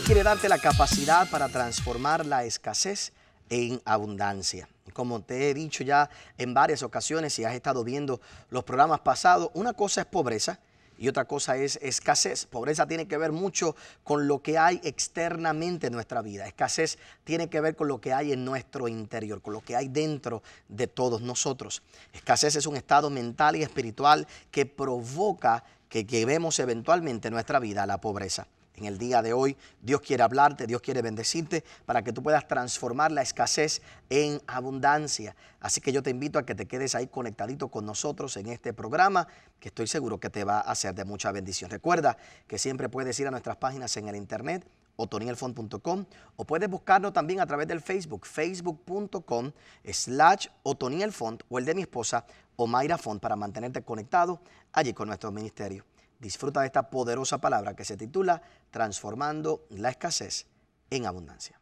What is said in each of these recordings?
quiere darte la capacidad para transformar la escasez en abundancia. Como te he dicho ya en varias ocasiones, si has estado viendo los programas pasados, una cosa es pobreza y otra cosa es escasez. Pobreza tiene que ver mucho con lo que hay externamente en nuestra vida. Escasez tiene que ver con lo que hay en nuestro interior, con lo que hay dentro de todos nosotros. Escasez es un estado mental y espiritual que provoca que llevemos eventualmente en nuestra vida a la pobreza. En el día de hoy, Dios quiere hablarte, Dios quiere bendecirte para que tú puedas transformar la escasez en abundancia. Así que yo te invito a que te quedes ahí conectadito con nosotros en este programa, que estoy seguro que te va a ser de mucha bendición. Recuerda que siempre puedes ir a nuestras páginas en el internet, otonielfont.com, o puedes buscarnos también a través del Facebook, facebook.com/otonielfont, o el de mi esposa, Omaira Font, para mantenerte conectado allí con nuestro ministerio. Disfruta de esta poderosa palabra que se titula Transformando la escasez en abundancia.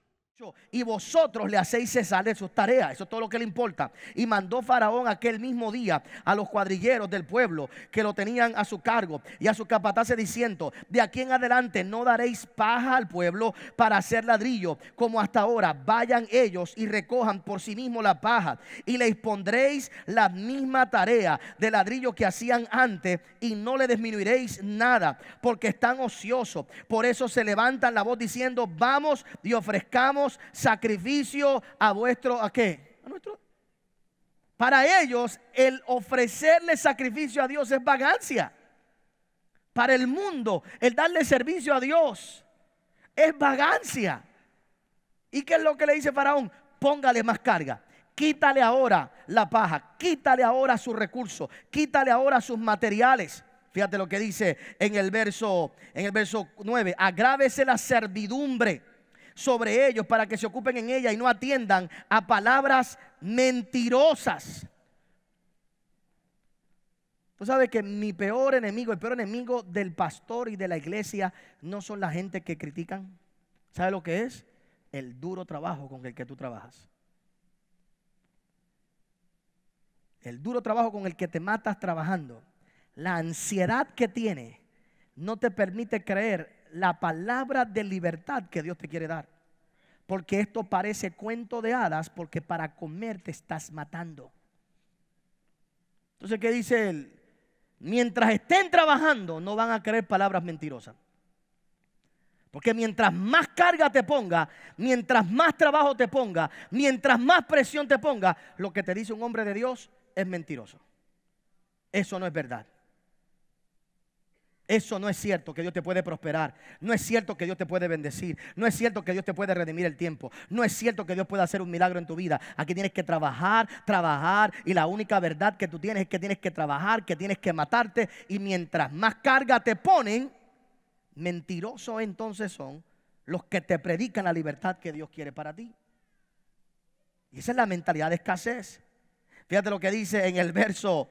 Y vosotros le hacéis cesar de sus tareas. Eso es todo lo que le importa. Y mandó Faraón aquel mismo día a los cuadrilleros del pueblo que lo tenían a su cargo y a sus capataces diciendo: de aquí en adelante no daréis paja al pueblo para hacer ladrillo como hasta ahora. Vayan ellos y recojan por sí mismos la paja, y les pondréis la misma tarea de ladrillo que hacían antes, y no le disminuiréis nada, porque están ociosos. Por eso se levantan la voz diciendo: vamos y ofrezcamos sacrificio a vuestro, ¿a qué? A nuestro. Para ellos el ofrecerle sacrificio a Dios es vagancia. Para el mundo el darle servicio a Dios es vagancia. ¿Y qué es lo que le dice Faraón? Póngale más carga. Quítale ahora la paja, quítale ahora sus recursos, quítale ahora sus materiales. Fíjate lo que dice en el verso 9: agrávese la servidumbre sobre ellos para que se ocupen en ella y no atiendan a palabras mentirosas. Tú sabes que mi peor enemigo, el peor enemigo del pastor y de la iglesia no son la gente que critican. ¿Sabes lo que es? El duro trabajo con el que tú trabajas. El duro trabajo con el que te matas trabajando. La ansiedad que tienes no te permite creer la palabra de libertad que Dios te quiere dar. Porque esto parece cuento de hadas, porque para comer te estás matando. Entonces, ¿qué dice él? Mientras estén trabajando no van a creer palabras mentirosas. Porque mientras más carga te ponga, mientras más trabajo te ponga, mientras más presión te ponga, lo que te dice un hombre de Dios es mentiroso. Eso no es verdad. Eso no es cierto que Dios te puede prosperar. No es cierto que Dios te puede bendecir. No es cierto que Dios te puede redimir el tiempo. No es cierto que Dios puede hacer un milagro en tu vida. Aquí tienes que trabajar, y la única verdad que tú tienes es que tienes que trabajar, que tienes que matarte. Y mientras más carga te ponen, mentirosos entonces son los que te predican la libertad que Dios quiere para ti. Y esa es la mentalidad de escasez. Fíjate lo que dice en el verso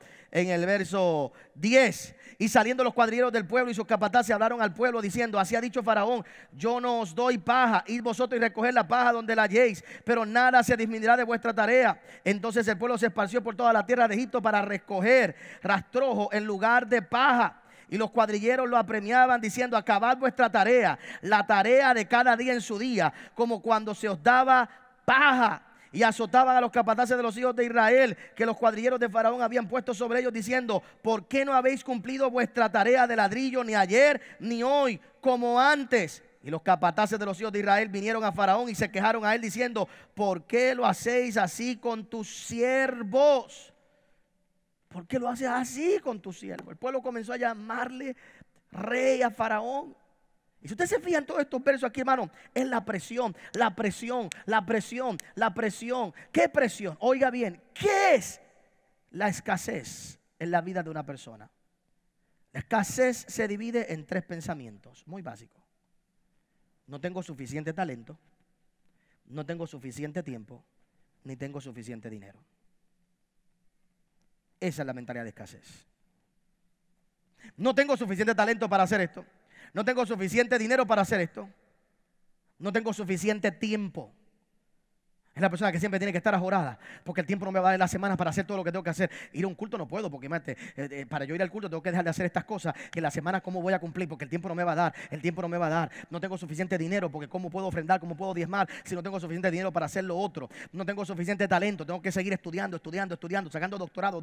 10. Y saliendo los cuadrilleros del pueblo y sus capataces hablaron al pueblo diciendo: así ha dicho Faraón: yo no os doy paja, id vosotros y recoged la paja donde la halléis, pero nada se disminuirá de vuestra tarea. Entonces el pueblo se esparció por toda la tierra de Egipto para recoger rastrojo en lugar de paja. Y los cuadrilleros lo apremiaban diciendo: acabad vuestra tarea, la tarea de cada día en su día, como cuando se os daba paja. Y azotaban a los capataces de los hijos de Israel, que los cuadrilleros de Faraón habían puesto sobre ellos, diciendo: ¿por qué no habéis cumplido vuestra tarea de ladrillo ni ayer ni hoy como antes? Y los capataces de los hijos de Israel vinieron a Faraón y se quejaron a él diciendo: ¿por qué lo hacéis así con tus siervos? ¿Por qué lo haces así con tus siervos? El pueblo comenzó a llamarle rey a Faraón. Y si usted se fija en todos estos versos aquí, hermano, es la presión, la presión, la presión, la presión. ¿Qué presión? Oiga bien, ¿qué es la escasez en la vida de una persona? La escasez se divide en 3 pensamientos muy básicos. No tengo suficiente talento, no tengo suficiente tiempo, ni tengo suficiente dinero. Esa es la mentalidad de escasez. No tengo suficiente talento para hacer esto. No tengo suficiente dinero para hacer esto. No tengo suficiente tiempo. Es la persona que siempre tiene que estar ajorada, porque el tiempo no me va a dar las semanas para hacer todo lo que tengo que hacer. Ir a un culto no puedo, porque imagínate, para yo ir al culto tengo que dejar de hacer estas cosas. Que la semana cómo voy a cumplir, porque el tiempo no me va a dar. El tiempo no me va a dar. No tengo suficiente dinero, porque cómo puedo ofrendar, cómo puedo diezmar si no tengo suficiente dinero para hacer lo otro. No tengo suficiente talento, tengo que seguir estudiando, sacando doctorado,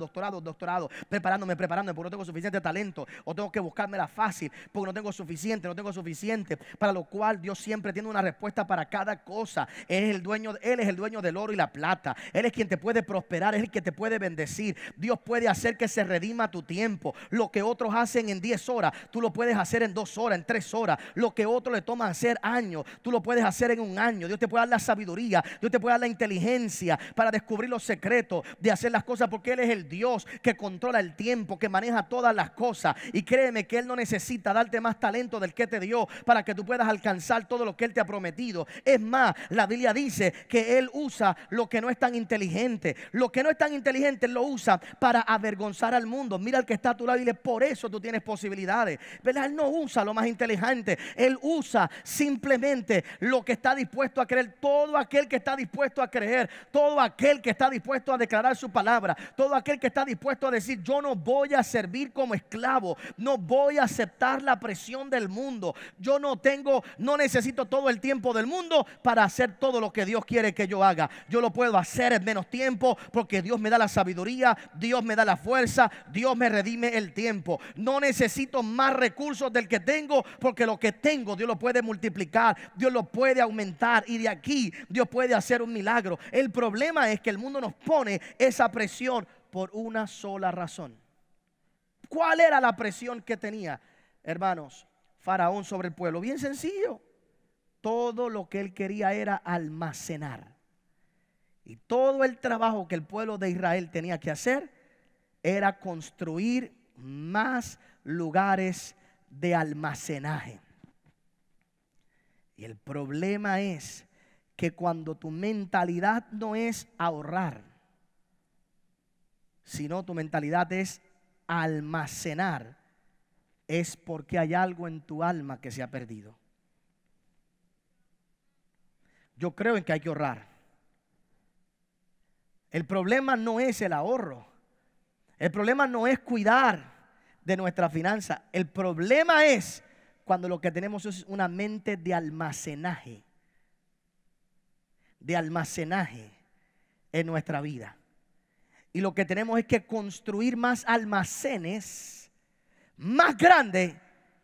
preparándome, porque no tengo suficiente talento. O tengo que buscármela fácil, porque no tengo suficiente. Para lo cual Dios siempre tiene una respuesta para cada cosa. Él es el dueño del oro y la plata. Él es quien te puede prosperar, es el que te puede bendecir. Dios puede hacer que se redima tu tiempo. Lo que otros hacen en 10 horas, tú lo puedes hacer en 2 horas, en 3 horas. Lo que otros le toman hacer años, tú lo puedes hacer en un año. Dios te puede dar la sabiduría, Dios te puede dar la inteligencia para descubrir los secretos de hacer las cosas, porque Él es el Dios que controla el tiempo, que maneja todas las cosas. Y créeme que Él no necesita darte más talento del que te dio para que tú puedas alcanzar todo lo que Él te ha prometido. Es más, la Biblia dice que Él usa lo que no es tan inteligente. Lo que no es tan inteligente Él lo usa para avergonzar al mundo. Mira al que está a tu lado y dile: por eso tú tienes posibilidades, ¿verdad? Él no usa lo más inteligente. Él usa simplemente lo que está dispuesto a creer. Todo aquel que está dispuesto a creer, todo aquel que está dispuesto a declarar su palabra, todo aquel que está dispuesto a decir: yo no voy a servir como esclavo, no voy a aceptar la presión del mundo. Yo no necesito todo el tiempo del mundo para hacer todo lo que Dios quiere que yo haga. Yo lo puedo hacer en menos tiempo, porque Dios me da la sabiduría, Dios me da la fuerza, Dios me redime el tiempo. No necesito más recursos del que tengo, porque lo que tengo Dios lo puede multiplicar, Dios lo puede aumentar, y de aquí Dios puede hacer un milagro. El problema es que el mundo nos pone esa presión por una sola razón. ¿Cuál era la presión que tenía, hermanos, Faraón sobre el pueblo? Bien sencillo. Todo lo que él quería era almacenar. Y todo el trabajo que el pueblo de Israel tenía que hacer era construir más lugares de almacenaje. Y el problema es que cuando tu mentalidad no es ahorrar, sino tu mentalidad es almacenar, es porque hay algo en tu alma que se ha perdido. Yo creo en que hay que ahorrar. El problema no es el ahorro. El problema no es cuidar de nuestra finanza. El problema es cuando lo que tenemos es una mente de almacenaje. De almacenaje en nuestra vida. Y lo que tenemos es que construir más almacenes más grandes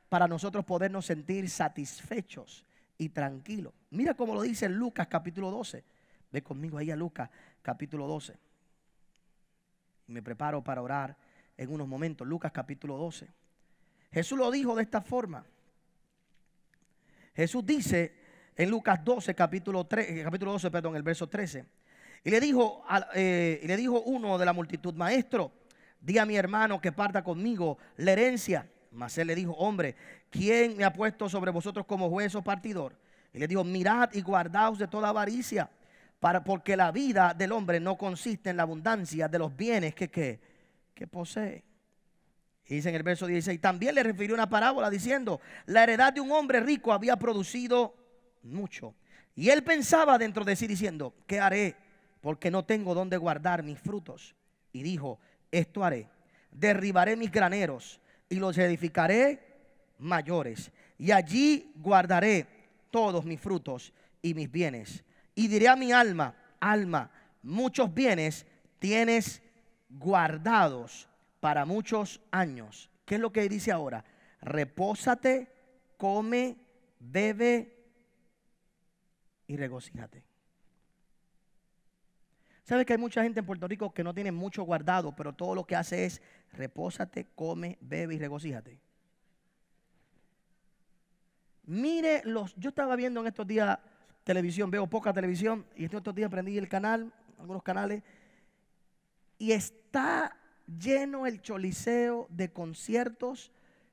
para nosotros podernos sentir satisfechos y tranquilos. Mira cómo lo dice Lucas capítulo 12. Ve conmigo ahí a Lucas capítulo 12. Me preparo para orar en unos momentos. Lucas capítulo 12. Jesús lo dijo de esta forma. Jesús dice en Lucas 12, capítulo 12, el verso 13. Y le dijo uno de la multitud: maestro, di a mi hermano que parta conmigo la herencia. Mas él le dijo: hombre, ¿quién me ha puesto sobre vosotros como juez o partidor? Y le dijo: mirad y guardaos de toda avaricia, porque la vida del hombre no consiste en la abundancia de los bienes que posee. Y dice en el verso 16: también le refirió una parábola diciendo: la heredad de un hombre rico había producido mucho. Y él pensaba dentro de sí diciendo: ¿qué haré? Porque no tengo dónde guardar mis frutos. Y dijo: esto haré: derribaré mis graneros y los edificaré mayores, y allí guardaré todos mis frutos y mis bienes. Y diré a mi alma: alma, muchos bienes tienes guardados para muchos años. ¿Qué es lo que dice ahora? Repósate, come, bebe y regocíjate. ¿Sabes que hay mucha gente en Puerto Rico que no tiene mucho guardado, pero todo lo que hace es repósate, come, bebe y regocíjate? Mire, yo estaba viendo en estos días televisión, veo poca televisión, y estos días prendí el canal, algunos canales, y está lleno el choliseo de conciertos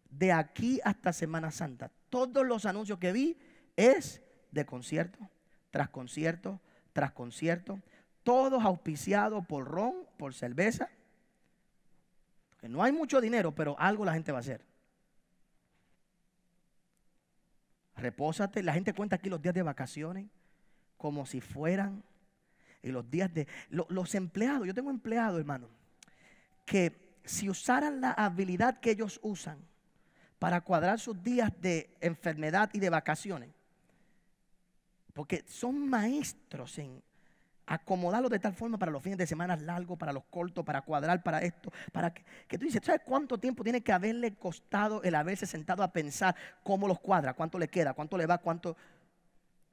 de aquí hasta Semana Santa. Todos los anuncios que vi es de concierto, tras concierto, tras concierto. Todos auspiciados por ron, por cerveza. Que no hay mucho dinero, pero algo la gente va a hacer. Repósate. La gente cuenta aquí los días de vacaciones como si fueran. Y los días de los empleados, yo tengo empleados, hermano, que si usaran la habilidad que ellos usan para cuadrar sus días de enfermedad y de vacaciones, porque son maestros en acomodarlo de tal forma para los fines de semana largos, para los cortos, para cuadrar, para esto, para que tú dices, ¿sabes cuánto tiempo tiene que haberle costado el haberse sentado a pensar cómo los cuadra, cuánto le queda, cuánto le va, cuánto?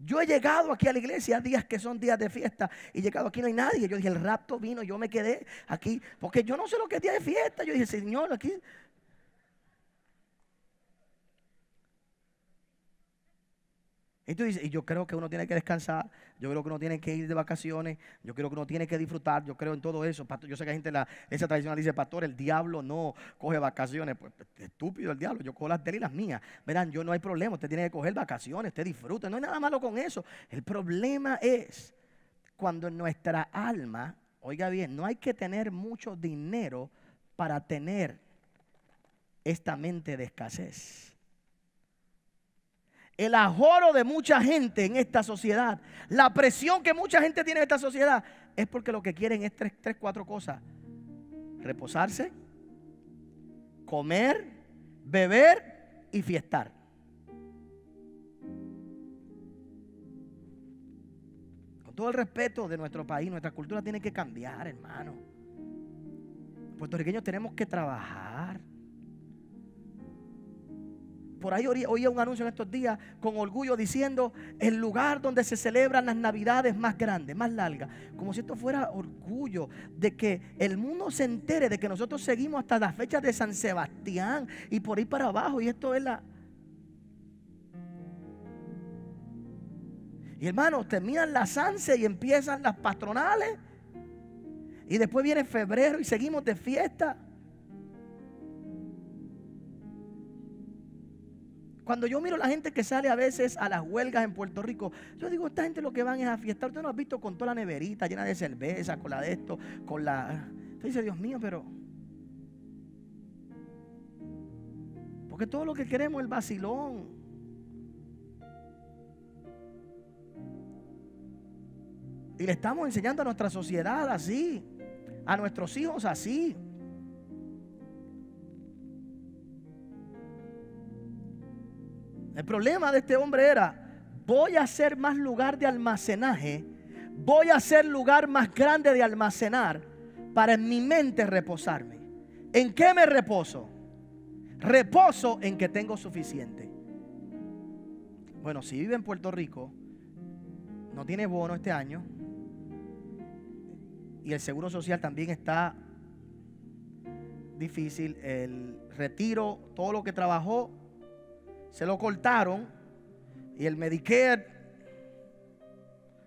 Yo he llegado aquí a la iglesia días que son días de fiesta y he llegado aquí no hay nadie. Yo dije, el rapto vino, yo me quedé aquí porque yo no sé lo que es día de fiesta. Yo dije, Señor, aquí. Y tú dices, y yo creo que uno tiene que descansar, yo creo que uno tiene que ir de vacaciones, yo creo que uno tiene que disfrutar, yo creo en todo eso. Yo sé que hay gente esa tradicional dice, pastor, el diablo no coge vacaciones. Pues estúpido el diablo, yo cojo las de él y las mías. Verán, yo no hay problema, usted tiene que coger vacaciones, usted disfruta, no hay nada malo con eso. El problema es cuando en nuestra alma, oiga bien, no hay que tener mucho dinero para tener esta mente de escasez. El ajoro de mucha gente en esta sociedad, la presión que mucha gente tiene en esta sociedad, es porque lo que quieren es tres, cuatro cosas: reposarse, comer, beber y fiestar. Con todo el respeto de nuestro país, nuestra cultura tiene que cambiar, hermano. Los puertorriqueños tenemos que trabajar. Por ahí oía un anuncio en estos días con orgullo diciendo el lugar donde se celebran las navidades más grandes, más largas. Como si esto fuera orgullo de que el mundo se entere de que nosotros seguimos hasta las fechas de San Sebastián y por ahí para abajo. Y esto es la... Y hermanos, terminan las ANSE y empiezan las patronales. Y después viene febrero y seguimos de fiesta. Cuando yo miro a la gente que sale a veces a las huelgas en Puerto Rico, yo digo, esta gente lo que van es a fiestar. Usted no ha visto con toda la neverita llena de cerveza, con la de esto, con la... Usted dice, Dios mío, pero... Porque todo lo que queremos es el vacilón. Y le estamos enseñando a nuestra sociedad así, a nuestros hijos así. El problema de este hombre era, voy a hacer más lugar de almacenaje, voy a hacer lugar más grande de almacenar para en mi mente reposarme. ¿En qué me reposo? Reposo en que tengo suficiente. Bueno, si vive en Puerto Rico, no tiene bono este año y el seguro social también está difícil. El retiro, todo lo que trabajó, se lo cortaron y el Medicare.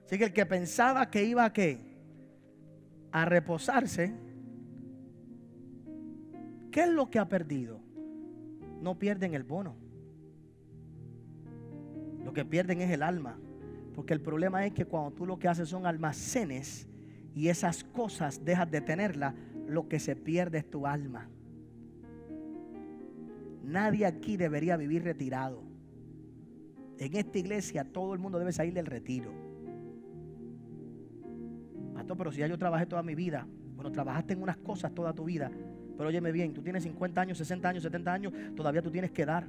Así que el que pensaba que iba a ¿qué? A reposarse, ¿qué es lo que ha perdido? No pierden el bono. Lo que pierden es el alma. Porque el problema es que cuando tú lo que haces son almacenes y esas cosas dejas de tenerlas, lo que se pierde es tu alma. Nadie aquí debería vivir retirado. En esta iglesia todo el mundo debe salir del retiro. Pastor, pero si ya yo trabajé toda mi vida. Bueno, trabajaste en unas cosas toda tu vida. Pero óyeme bien, tú tienes 50 años, 60 años, 70 años, todavía tú tienes que dar.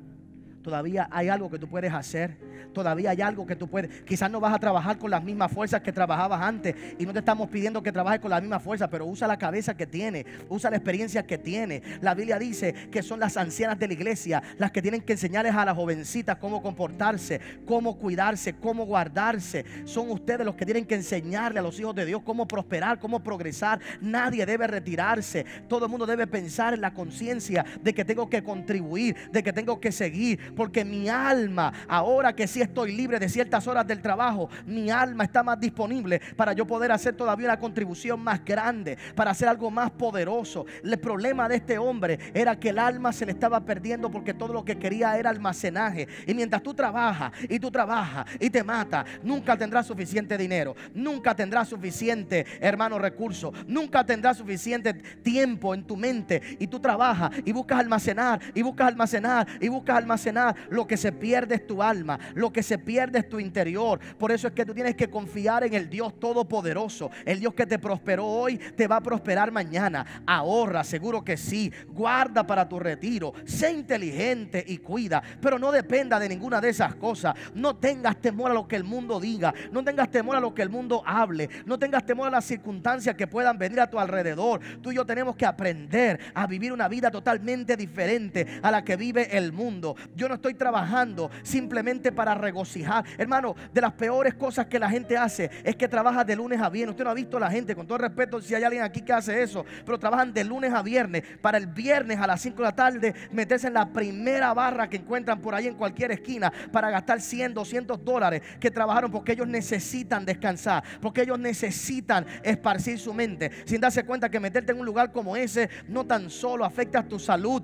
Todavía hay algo que tú puedes hacer. Todavía hay algo que tú puedes. Quizás no vas a trabajar con las mismas fuerzas que trabajabas antes. Y no te estamos pidiendo que trabajes con la misma fuerza. Pero usa la cabeza que tiene. Usa la experiencia que tiene. La Biblia dice que son las ancianas de la iglesia las que tienen que enseñarles a las jovencitas cómo comportarse, cómo cuidarse, cómo guardarse. Son ustedes los que tienen que enseñarle a los hijos de Dios cómo prosperar, cómo progresar. Nadie debe retirarse. Todo el mundo debe pensar en la conciencia de que tengo que contribuir, de que tengo que seguir. Porque mi alma, ahora que sí estoy libre de ciertas horas del trabajo, mi alma está más disponible para yo poder hacer todavía una contribución más grande, para hacer algo más poderoso. El problema de este hombre era que el alma se le estaba perdiendo porque todo lo que quería era almacenaje. Y mientras tú trabajas y te matas, nunca tendrás suficiente dinero, nunca tendrás suficiente, hermano, recursos, nunca tendrás suficiente tiempo en tu mente. Y tú trabajas y buscas almacenar y buscas almacenar y buscas almacenar. mañana lo que se pierde es tu alma, lo que se pierde es tu interior. Por eso es que tú tienes que confiar en el Dios Todopoderoso. El Dios que te prosperó hoy te va a prosperar mañana. Ahorra, seguro que sí. Guarda para tu retiro. Sé inteligente y cuida, pero no dependa de ninguna de esas cosas. No tengas temor a lo que el mundo diga. No tengas temor a lo que el mundo hable. No tengas temor a las circunstancias que puedan venir a tu alrededor. Tú y yo tenemos que aprender a vivir una vida totalmente diferente a la que vive el mundo. Yo no estoy trabajando simplemente para regocijar. Hermano, de las peores cosas que la gente hace es que trabaja de lunes a viernes. Usted no ha visto a la gente, con todo respeto si hay alguien aquí que hace eso, pero trabajan de lunes a viernes para el viernes a las 5 de la tarde meterse en la primera barra que encuentran por ahí en cualquier esquina para gastar $100, $200 que trabajaron, porque ellos necesitan descansar, porque ellos necesitan esparcir su mente, sin darse cuenta que meterte en un lugar como ese no tan solo afecta a tu salud,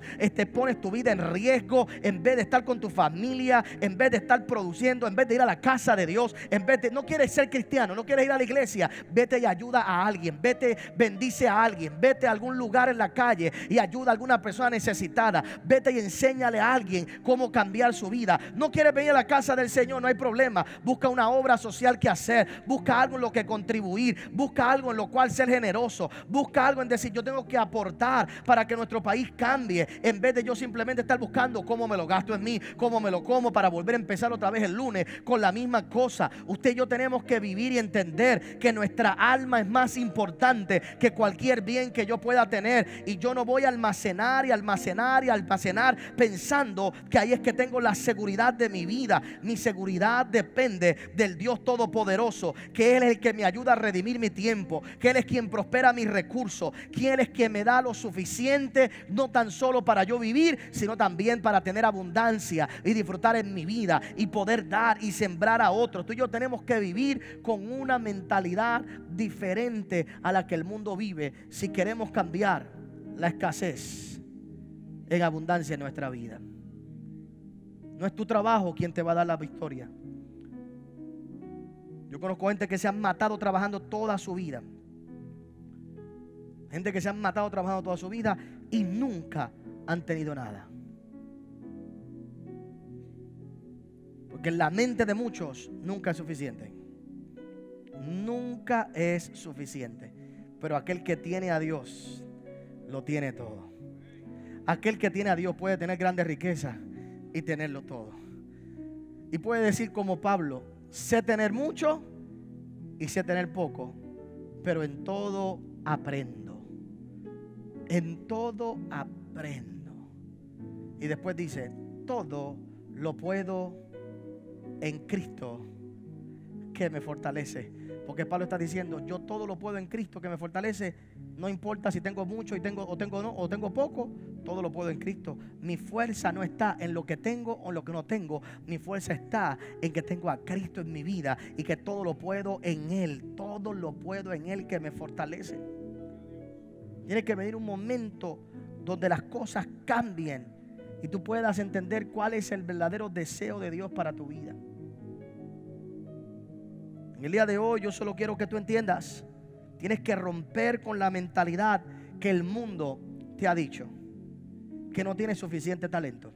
pones tu vida en riesgo. En vez de estar con tu familia, en vez de estar produciendo, en vez de ir a la casa de Dios, en vez de, no quieres ser cristiano, no quieres ir a la iglesia, vete y ayuda a alguien, vete, bendice a alguien, vete a algún lugar en la calle y ayuda a alguna persona necesitada, vete y enséñale a alguien cómo cambiar su vida. No quieres venir a la casa del Señor, no hay problema, busca una obra social que hacer, busca algo en lo que contribuir, busca algo en lo cual ser generoso, busca algo en decir yo tengo que aportar para que nuestro país cambie, en vez de yo simplemente estar buscando cómo me lo gasto en mí, cómo me lo como para volver a empezar otra vez el lunes con la misma cosa. Usted y yo tenemos que vivir y entender que nuestra alma es más importante que cualquier bien que yo pueda tener, y yo no voy a almacenar y almacenar y almacenar pensando que ahí es que tengo la seguridad de mi vida. Mi seguridad depende del Dios Todopoderoso, que Él es el que me ayuda a redimir mi tiempo, que Él es quien prospera mis recursos, que Él es quien me da lo suficiente, no tan solo para yo vivir, sino también para tener abundancia y disfrutar en mi vida y poder dar y sembrar a otros. Tú y yo tenemos que vivir con una mentalidad diferente a la que el mundo vive si queremos cambiar la escasez en abundancia en nuestra vida. No es tu trabajo quien te va a dar la victoria. Yo conozco gente que se han matado trabajando toda su vida. Gente que se han matado trabajando toda su vida y nunca han tenido nada. Porque en la mente de muchos nunca es suficiente. Nunca es suficiente. Pero aquel que tiene a Dios lo tiene todo. Aquel que tiene a Dios puede tener grandes riquezas y tenerlo todo. Y puede decir como Pablo: sé tener mucho y sé tener poco, pero en todo aprendo. En todo aprendo. Y después dice: todo lo puedo en Cristo que me fortalece. Porque Pablo está diciendo: yo todo lo puedo en Cristo que me fortalece. No importa si tengo mucho y tengo poco, todo lo puedo en Cristo. Mi fuerza no está en lo que tengo o en lo que no tengo. Mi fuerza está en que tengo a Cristo en mi vida y que todo lo puedo en Él. Todo lo puedo en Él que me fortalece. Tiene que venir un momento donde las cosas cambien y tú puedas entender cuál es el verdadero deseo de Dios para tu vida. En el día de hoy yo solo quiero que tú entiendas: tienes que romper con la mentalidad que el mundo te ha dicho, que no tienes suficiente talento.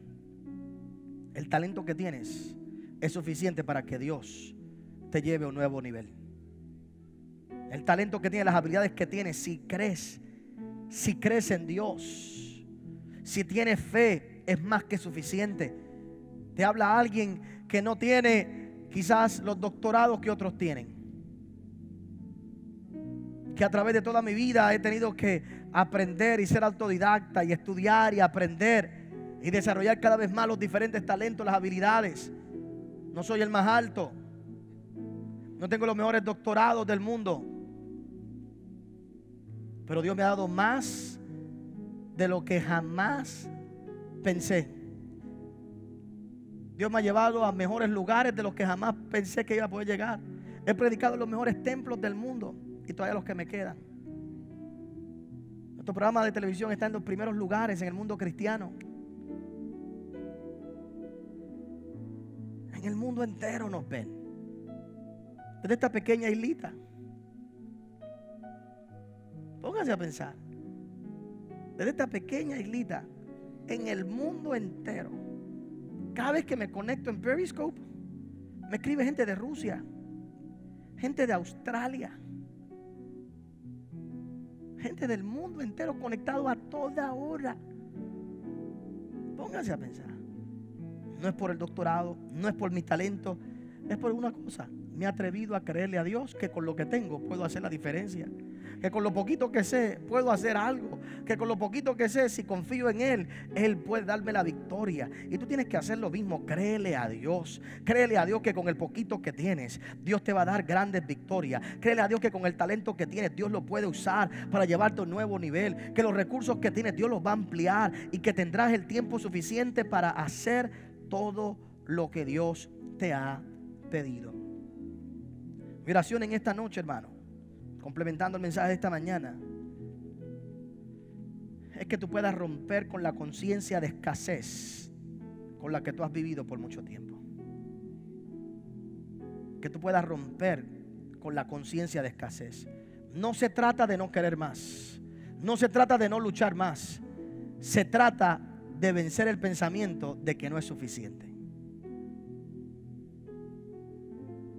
El talento que tienes es suficiente para que Dios te lleve a un nuevo nivel. El talento que tienes, las habilidades que tienes, si crees en Dios, si tienes fe, es más que suficiente. Te habla alguien que no tiene quizás los doctorados que otros tienen, que a través de toda mi vida he tenido que aprender y ser autodidacta y estudiar y aprender y desarrollar cada vez más los diferentes talentos, las habilidades. No soy el más alto, no tengo los mejores doctorados del mundo, pero Dios me ha dado más de lo que jamás pensé. Dios me ha llevado a mejores lugares de los que jamás pensé que iba a poder llegar. He predicado en los mejores templos del mundo y todavía los que me quedan. Nuestro programa de televisión está en los primeros lugares en el mundo cristiano. En el mundo entero nos ven. Desde esta pequeña islita. Póngase a pensar. Desde esta pequeña islita, en el mundo entero Cada vez que me conecto en Periscope, me escribe gente de Rusia, gente de Australia, gente del mundo entero conectado a toda hora. Pónganse a pensar. No es por el doctorado, no es por mi talento, es por una cosa. Me he atrevido a creerle a Dios que con lo que tengo puedo hacer la diferencia. Que con lo poquito que sé puedo hacer algo. Que con lo poquito que sé, si confío en Él, Él puede darme la victoria. Y tú tienes que hacer lo mismo. Créele a Dios. Créele a Dios que con el poquito que tienes, Dios te va a dar grandes victorias. Créele a Dios que con el talento que tienes, Dios lo puede usar para llevarte a un nuevo nivel. Que los recursos que tienes, Dios los va a ampliar. Y que tendrás el tiempo suficiente para hacer todo lo que Dios te ha pedido. Mi oración en esta noche, hermano, complementando el mensaje de esta mañana, es que tú puedas romper con la conciencia de escasez con la que tú has vivido por mucho tiempo. Que tú puedas romper con la conciencia de escasez. No se trata de no querer más. No se trata de no luchar más. Se trata de vencer el pensamiento de que no es suficiente.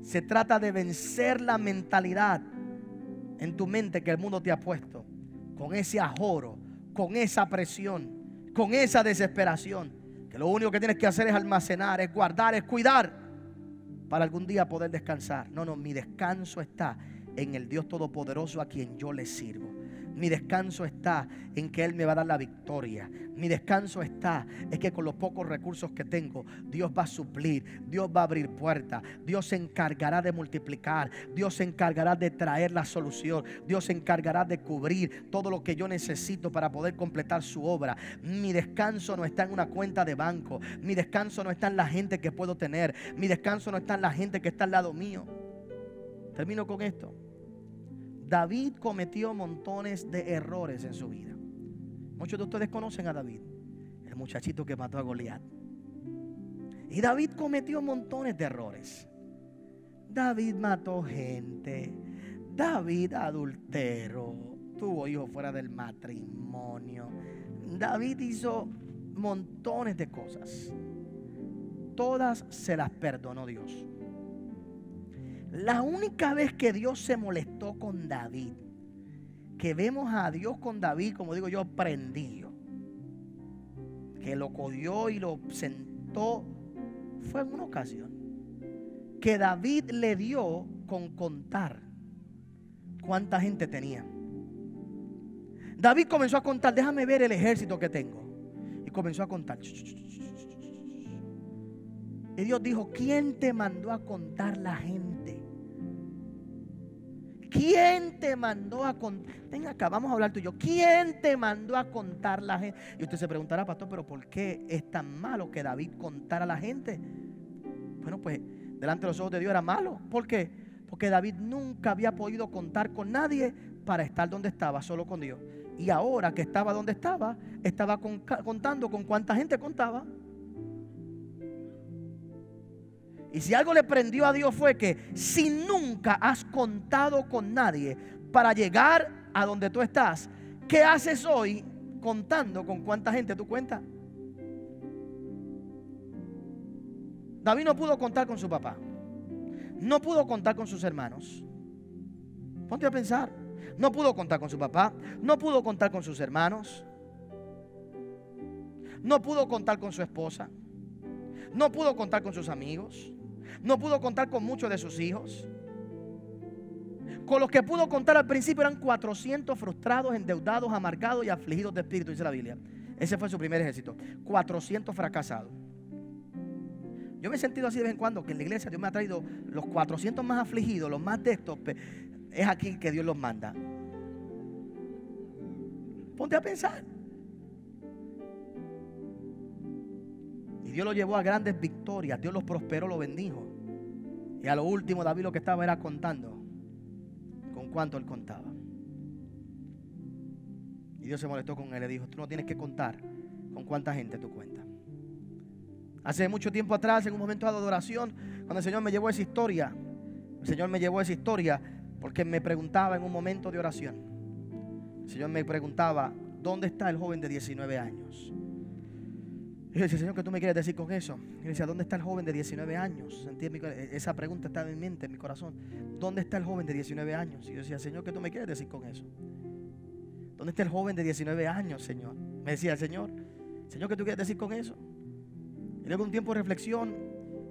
Se trata de vencer la mentalidad en tu mente que el mundo te ha puesto, con ese ajoro, con esa presión, con esa desesperación, que lo único que tienes que hacer es almacenar, es guardar, es cuidar para algún día poder descansar. No, mi descanso está en el Dios Todopoderoso a quien yo le sirvo. Mi descanso está en que Él me va a dar la victoria. Mi descanso está en que con los pocos recursos que tengo, Dios va a suplir, Dios va a abrir puertas, Dios se encargará de multiplicar, Dios se encargará de traer la solución, Dios se encargará de cubrir todo lo que yo necesito para poder completar su obra. Mi descanso no está en una cuenta de banco, mi descanso no está en la gente que puedo tener, mi descanso no está en la gente que está al lado mío. Termino con esto. David cometió montones de errores en su vida. Muchos de ustedes conocen a David, el muchachito que mató a Goliat. Y David cometió montones de errores. David mató gente. David adulteró. Tuvo hijos fuera del matrimonio. David hizo montones de cosas. Todas se las perdonó Dios. La única vez que Dios se molestó con David, que vemos a Dios con David, como digo yo, prendido, que lo cogió y lo sentó, fue en una ocasión que David le dio con contar cuánta gente tenía. David comenzó a contar, déjame ver el ejército que tengo. Y comenzó a contar. Y Dios dijo, ¿quién te mandó a contar la gente? ¿Quién te mandó a contar? Ven acá, vamos a hablar tú y yo. ¿Quién te mandó a contar la gente? Y usted se preguntará, pastor, pero ¿por qué es tan malo que David contara a la gente? Bueno, pues delante de los ojos de Dios era malo. ¿Por qué? Porque David nunca había podido contar con nadie para estar donde estaba, solo con Dios. Y ahora que estaba donde estaba contando con cuánta gente contaba. Y si algo le prendió a Dios fue que si nunca has contado con nadie para llegar a donde tú estás, ¿qué haces hoy contando con cuánta gente tú cuentas? David no pudo contar con su papá. No pudo contar con sus hermanos. Ponte a pensar. No pudo contar con su papá. No pudo contar con sus hermanos. No pudo contar con su esposa. No pudo contar con sus amigos. No pudo contar con muchos de sus hijos. Con los que pudo contar al principio eran 400 frustrados, endeudados, amargados y afligidos de espíritu, dice la Biblia. Ese fue su primer ejército. 400 fracasados. Yo me he sentido así de vez en cuando, que en la iglesia Dios me ha traído los 400 más afligidos, los más de estos. Es aquí que Dios los manda. Ponte a pensar. Y Dios lo llevó a grandes victorias. Dios los prosperó, los bendijo. Y a lo último David lo que estaba era contando con cuánto él contaba. Y Dios se molestó con él y le dijo, tú no tienes que contar con cuánta gente tú cuentas. Hace mucho tiempo atrás, en un momento de adoración, cuando el Señor me llevó esa historia, el Señor me llevó esa historia porque me preguntaba en un momento de oración. El Señor me preguntaba, ¿dónde está el joven de 19 años? Yo decía, Señor, ¿qué tú me quieres decir con eso? Y yo decía, ¿dónde está el joven de 19 años? Sentí esa pregunta estaba en mi mente, en mi corazón. ¿Dónde está el joven de 19 años? Y yo decía, Señor, ¿qué tú me quieres decir con eso? ¿Dónde está el joven de 19 años, Señor? Me decía el Señor, Señor, ¿qué tú quieres decir con eso? Y luego un tiempo de reflexión,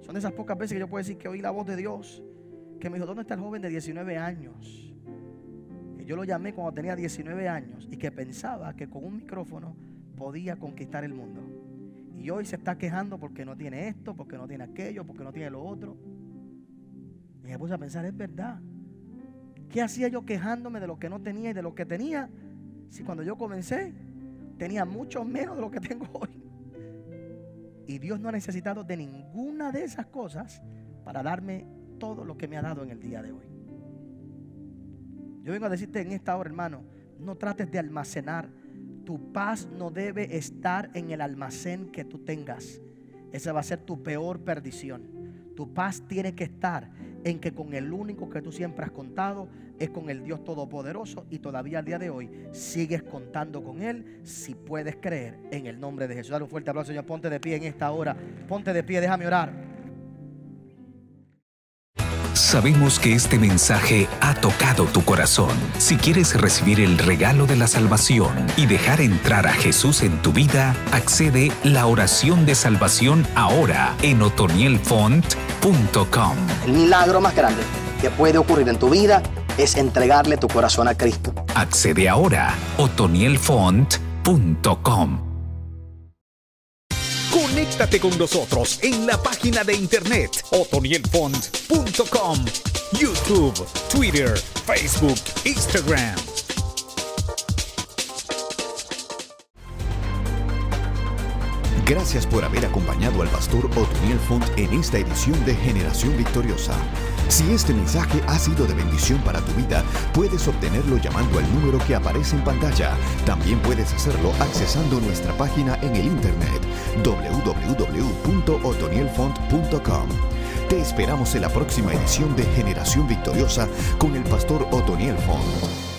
son de esas pocas veces que yo puedo decir que oí la voz de Dios, que me dijo, ¿dónde está el joven de 19 años? Y yo lo llamé cuando tenía 19 años y que pensaba que con un micrófono podía conquistar el mundo. Y hoy se está quejando porque no tiene esto, porque no tiene aquello, porque no tiene lo otro. Y me puse a pensar, es verdad. ¿Qué hacía yo quejándome de lo que no tenía y de lo que tenía? Si cuando yo comencé tenía mucho menos de lo que tengo hoy. Y Dios no ha necesitado de ninguna de esas cosas para darme todo lo que me ha dado en el día de hoy. Yo vengo a decirte en esta hora, hermano, no trates de almacenar. Tu paz no debe estar en el almacén que tú tengas. Esa va a ser tu peor perdición. Tu paz tiene que estar en que con el único que tú siempre has contado es con el Dios Todopoderoso, y todavía al día de hoy sigues contando con Él si puedes creer en el nombre de Jesús. Dale un fuerte aplauso, Señor. Ponte de pie en esta hora. Ponte de pie, déjame orar. Sabemos que este mensaje ha tocado tu corazón. Si quieres recibir el regalo de la salvación y dejar entrar a Jesús en tu vida, accede la oración de salvación ahora en otonielfont.com. El milagro más grande que puede ocurrir en tu vida es entregarle tu corazón a Cristo. Accede ahora a otonielfont.com. Conéctate con nosotros en la página de internet otonielfont.com, YouTube, Twitter, Facebook, Instagram. Gracias por haber acompañado al pastor Otoniel Font en esta edición de Generación Victoriosa. Si este mensaje ha sido de bendición para tu vida, puedes obtenerlo llamando al número que aparece en pantalla. También puedes hacerlo accesando nuestra página en el internet www.otonielfont.com. Te esperamos en la próxima edición de Generación Victoriosa con el pastor Otoniel Font.